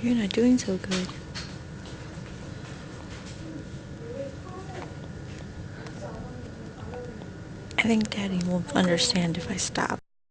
You're not doing so good. I think Daddy won't understand if I stop.